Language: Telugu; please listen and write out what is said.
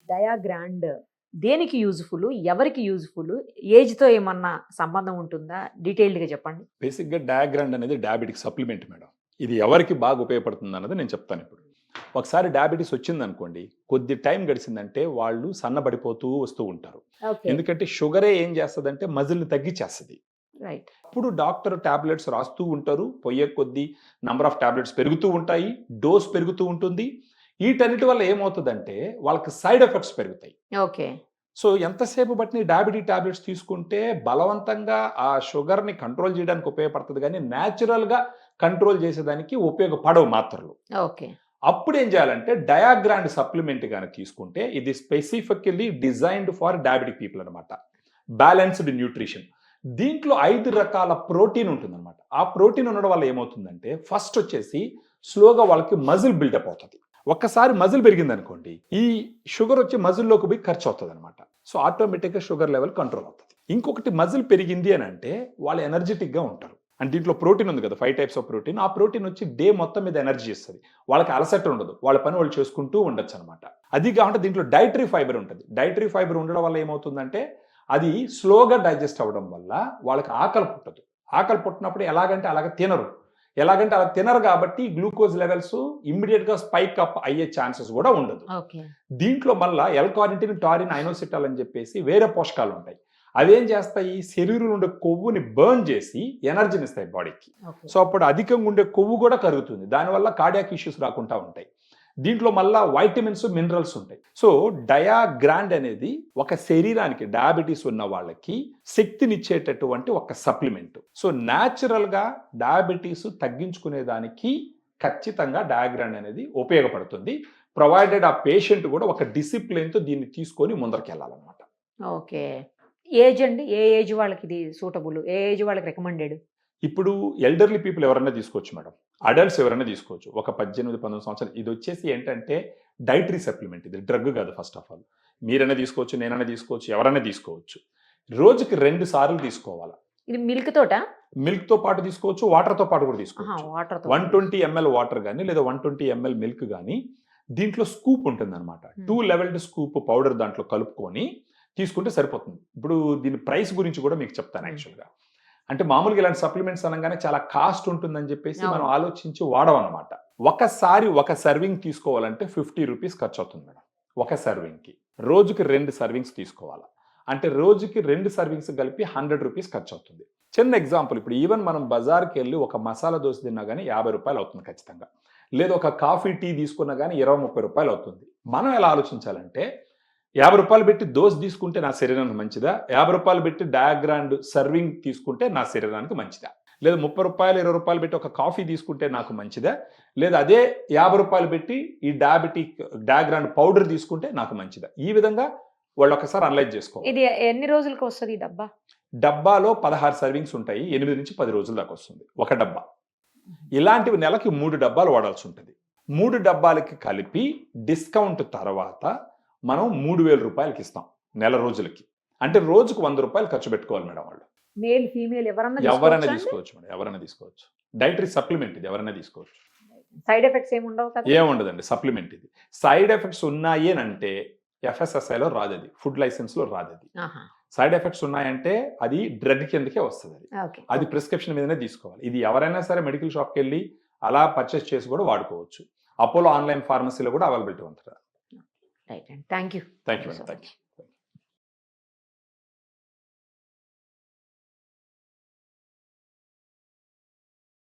డయాగ్రాండ్ దేనికి యూజ్‌ఫుల్? ఎవరికి యూజ్‌ఫుల్? ఏజ్‌తో ఏమన్నా సంబంధం ఉంటుందా? డీటెయిల్డ్‌గా చెప్పండి. బేసిక్‌గా డయాగ్రాండ్ అనేది డయాబెటిక్ సప్లిమెంట్ మేడం. ఇది ఎవరికి బాగా ఉపయోగపడుతుందన్నది నేను చెప్తాను ఇప్పుడు. ఒకసారి డయాబెటిస్ వచ్చిందనుకోండి, కొద్ది టైం గడిచిందంటే వాళ్ళు సన్నబడిపోతూ వస్తూ ఉంటారు. ఓకే. ఎందుకంటే షుగరే ఏం చేస్తదంటే మజిల్‌ని తగ్గిచ్చేస్తది. రైట్. అప్పుడు డాక్టర్ టాబ్లెట్స్ రాస్తూ ఉంటారు. పోయే కొద్దీ నంబర్ ఆఫ్ టాబ్లెట్స్ పెరుగుతూ ఉంటాయి. డోస్ పెరుగుతూ ఉంటుంది. వీటన్నిటి వల్ల ఏమవుతదంటే వాళ్ళకి సైడ్ ఎఫెక్ట్స్ పెరుగుతాయి. ఓకే. సో ఎంతసేపు బట్టిని డయాబెటిక్ టాబ్లెట్స్ తీసుకుంటే బలవంతంగా ఆ షుగర్‌ని కంట్రోల్ చేయడానికి ఉపయోగపడతది గానీ, నేచురల్‌గా కంట్రోల్ చేసేదానికి ఉపయోగపడవు మాత్రలు. ఓకే. అప్పుడేం చేయాలంటే డయాగ్రాండ్ సప్లిమెంట్ గాని తీసుకుంటే ఇది specifically designed for diabetic people అనమాట. Balanced nutrition. దీంట్లో 5 రకాల ప్రోటీన్ ఉంటుందన్నమాట. ఆ ప్రోటీన్ ఉండడం వల్ల ఏమవుతుందంటే ఫస్ట్ వచ్చేసి స్లోగా వాళ్ళకి మజిల్ బిల్డప్ అవుతది. ఒక్కసారి మజిల్ పెరిగిందనుకోండి, ఈ షుగర్ వచ్చి మజిల్‌లోకి పోయి ఖర్చు అవుతదనమాట. సో ఆటోమేటిక్‌గా షుగర్ లెవెల్ కంట్రోల్ అవుతది. ఇంకొకటి మజిల్ పెరిగింది అనంటే వాళ్ళు ఎనర్జిటిక్‌గా ఉంటారు. అండ్ దీంట్లో ప్రోటీన్ ఉంది కదా! 5 టైప్స్ ఆఫ్ ప్రోటీన్. ఆ ప్రోటీన్ వచ్చి డే మొత్తం మీద ఎనర్జీ ఇస్తది. వాళ్ళకి అలసట ఉండదు. వాళ్ళ పని వాళ్ళు చేసుకుంటూ ఉండొచ్చనమాట. అది కాకుండా దీంట్లో డైటరీ ఫైబర్ ఉంటది. డైటరీ ఫైబర్ ఉండడం వల్ల ఏమవుతుందంటే అది స్లోగా డైజెస్ట్ అవ్వడం వల్ల వాళ్ళకి ఆకలి పుట్టదు. ఆకలి పుట్టినప్పుడు ఎలాగంటే అలాగ తినరు. ఎలాగంటే అలా తినరు కాబట్టి గ్లూకోజ్ లెవెల్స్ ఇమ్మీడియేట్‌గా స్పైక్ అప్ అయ్యే ఛాన్సెస్ కూడా ఉండదు. ఓకే. దీంట్లో మళ్ళా ఎల్-కార్నిటిన్, టారిన్, ఐనోసిటల్ అని చెప్పేసి వేరే పోషకాలు ఉంటాయి. అవేం చేస్తాయి? శరీరంలో ఉండే కొవ్వుని బర్న్ చేసి ఎనర్జీని ఇస్తాయి బాడీకి. ఓకే. సో అప్పుడు అధికంగా ఉండే కొవ్వు కూడా కరుగుతుంది. దానివల్ల కార్డియాక్ ఇష్యూస్ రాకుండా ఉంటాయి. దీంట్లో మళ్ళా వైటమిన్స్, మినరల్స్ ఉంటాయి. సో డయాగ్రాండ్ అనేది ఒక శరీరానికి డయాబెటిస్ ఉన్న వాళ్ళకి శక్తినిచ్చేటటువంటి ఒక సప్లిమెంట్. సో న్యాచురల్‌గా డయాబెటిస్ తగ్గించుకునే దానికి ఖచ్చితంగా డయాగ్రాండ్ అనేది ఉపయోగపడుతుంది. ప్రొవైడెడ్ ఆ పేషెంట్ కూడా ఒక డిసిప్లిన్‌తో దీన్ని తీసుకొని ముందరికెళ్ళాలన్నమాట. ఓకే. ఏజ్ అండి? ఏ ఏజ్ వాళ్ళకి ఇది సూటబుల్? ఏ ఏజ్ వాళ్ళకి రికమెండెడ్? ఇప్పుడు ఎల్డర్లీ పీపుల్ ఎవరైనా తీసుకోవచ్చు మేడం. అడల్ట్స్ ఎవరైనా తీసుకోవచ్చు. ఒక 18, 19 సంవత్సరాలు. ఇదొచ్చేసి ఏంటంటే డైటరీ సప్లిమెంట్ ఇది. డ్రగ్ కాదు ఫస్ట్ ఆఫ్ ఆల్. మీరైనా తీసుకోవచ్చు, నేనైనా తీసుకోవచ్చు, ఎవరైనా తీసుకోవచ్చు. రోజుకి 2 సార్లు తీసుకోవాల. ఇది మిల్క్ తోటా? మిల్క్‌తో పాటు తీసుకోవచ్చు, వాటర్‌తో పాటు కూడా ఆహా! తీసుకోవచ్చు. వాటర్‌తో. 120 ఎంఎల్ వాటర్ గాని, లేదా 120 ఎంఎల్ మిల్క్ గాని, దీంట్లో స్కూప్ ఉంటుందన్నమాట. 2 లెవెల్డ్ స్కూప్ పౌడర్ దాంట్లో కలుపుకొని తీసుకుంటే సరిపోతుంది. ఇప్పుడు దీని ప్రైస్ గురించి కూడా మీకు చెప్తాను యాక్చువల్‌గా. అంటే మామూలుగా ఇలాంటి సప్లిమెంట్స్ అనంగానే చాలా కాస్ట్ ఉంటుందని చెప్పేసి మనం అవును. ఆలోచించి వాడమన్నమాట. ఒకసారి ఒక సర్వింగ్ తీసుకోవాలంటే ₹50 ఖర్చవుతుంది మేడం. ఒక సర్వింగ్‌కి. రోజుకి 2 సర్వింగ్స్ తీసుకోవాలా. అంటే రోజుకి 2 సర్వింగ్స్ కలిపి ₹100 ఖర్చవుతుంది. చిన్న ఎగ్జాంపుల్ ఇప్పుడు ఈవెన్ మనం బజార్‌కెళ్ళి ఒక మసాలా దోస తిన్నా గాని ₹50 అవుతుంది ఖచ్చితంగా. లేదా ఒక కాఫీ, టీ తీసుకున్నా గాని ₹20, 30 అవుతుంది. మనం ఎలా ఆలోచించాలంటే ₹50 పెట్టి దోస తీసుకుంటే నా శరీరానికి మంచిదా? ₹50 పెట్టి డయాగ్రాండ్ సర్వింగ్ తీసుకుంటే నా శరీరానికి మంచిదా? లేదా ₹30, ₹20 పెట్టి ఒక కాఫీ తీసుకుంటే నాకు మంచిదా? లేదా అదే ₹50 పెట్టి ఈ డయాగ్రాండ్ పౌడర్ తీసుకుంటే నాకు మంచిదా? ఈ విధంగా వాళ్ళు ఒకసారి అనలైజ్ చేసుకోవాలి. ఇది ఎన్ని రోజులకి వస్తది ఈ డబ్బా? డబ్బాలో 16 సర్వింగ్స్ ఉంటాయి. 8-10 రోజుల దాకా వస్తుంది. ఒక డబ్బా. ఇలాంటివి నెలకి 3 డబ్బాలు వాడాల్సి ఉంటది. 3 డబ్బాలకి కలిపి డిస్కౌంట్ తర్వాత మనం ₹3000కి ఇస్తాం నెల రోజులకి. అంటే రోజుకు ₹100 ఖర్చు పెట్టుకోవాలి మేడం వాళ్ళు. మేల్, ఫీమేల్ ఎవరన్నా ఎవరైనా తీసుకోవచ్చా అండి? తీసుకోవచ్చు మేడం. ఎవరైనా తీసుకోవచ్చు. డైటరీ సప్లిమెంట్ ఇది ఎవరైనా తీసుకోవచ్చు. సైడ్ ఎఫెక్ట్స్ ఏమి ఉండవు కదా? ఏముండదండి సప్లిమెంట్ ఇది. సైడ్ ఎఫెక్ట్స్ ఉన్నాయి అనంటే ఎఫ్ఎస్ఎస్ఐలో రాదది. ఫుడ్ లైసెన్స్‌లో రాదది. ఆహా! సైడ్ ఎఫెక్ట్స్ ఉన్నాయంటే అది డ్రగ్ కిందకే వస్తదది. ఓకే. అది ఓకే. ప్రిస్క్రిప్షన్ మీదనే తీసుకోవాలి. ఇది ఎవరైనా సరే మెడికల్ షాప్‌కెళ్ళి అలా పర్చేస్ చేసి కూడా వాడుకోవచ్చు. అపోలో ఆన్‌లైన్ ఫార్మసీలో కూడా అవైలబిలిటీ ఉంటది. రైట్ అండి. Thank you. Thank you so madam. Thank much. You.